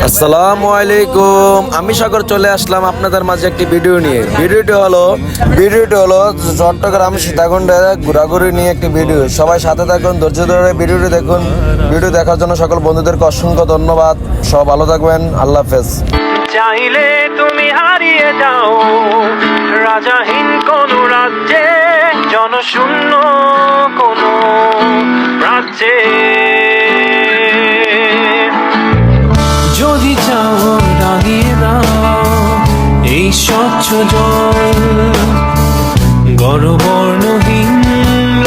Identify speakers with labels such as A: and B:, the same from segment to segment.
A: আসসালামু আলাইকুম। আমি সাগর চলে আসলাম আপনাদের মাঝে একটি ভিডিও নিয়ে। ভিডিওটি হলো চট্টগ্রাম সীতাকুণ্ডে ঘোরাঘুরি নিয়ে একটি ভিডিও। সবাই সাথে থাকুন, ধৈর্য ধরে ভিডিওটি দেখুন। ভিডিও দেখার জন্য সকল বন্ধুদেরকে অসংখ্য ধন্যবাদ। সব ভালো থাকবেন, আল্লাহ হাফেজ।
B: চাইলে তুমি হারিয়ে যাও রাজাহীন কোন রাজ্যে, জনশূন্য কোন রাজ্যে। যদি চাও রাঙিয়ে দাও এই স্বচ্ছ জল, গর্বর্ণহীন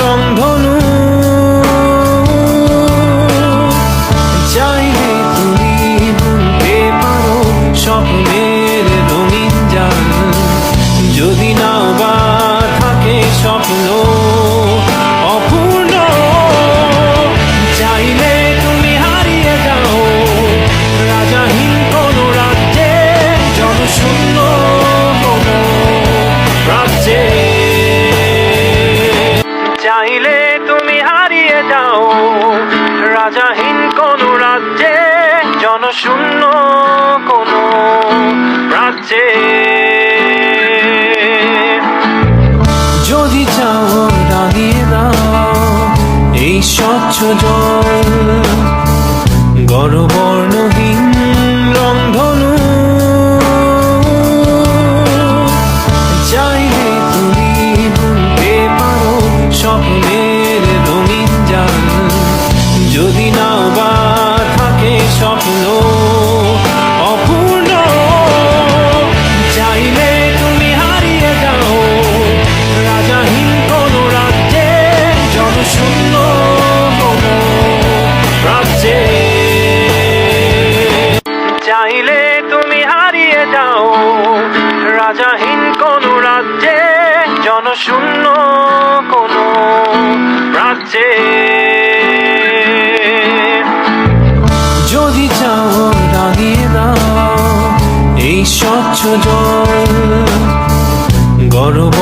B: রংধনু। চাইলে তুমি ভুলতে পারো স্বপ্নের রঙিন জাল, যদি না বা থাকে স্বপ্ন অপূর্ণ। চাইলে তুমি হারিয়ে যাও রাজাহীন কোন রাজ্যে, জনশূন্য কোন রাজ্যে। চাইলে তুমি হারিয়ে যাও রাজাহীন কোন রাজ্যে, জনশূন্য কোন রাজ্যে। যদি চাও রাঙিয়ে দাও এই স্বচ্ছ জল, গর্বর্ণহীন রংধনু। চাইলে তুমি ভুলতে পারো স্বপ্নের রঙিন জাল, যদি না বা থাকে স্বপ্ন অপূর্ণ। চাইলে তুমি হারিয়ে যাও রাজাহীন কোন রাজ্যে, জনশূন্য কোন রাজ্যে। চাইলে তুমি হারিয়ে যাও রাজাহীন কোন রাজ্যে, জনশূন্য কোন রাজ্যে। যদি চাও রাঙিয়ে দাও এই স্বচ্ছ জল, গর্ব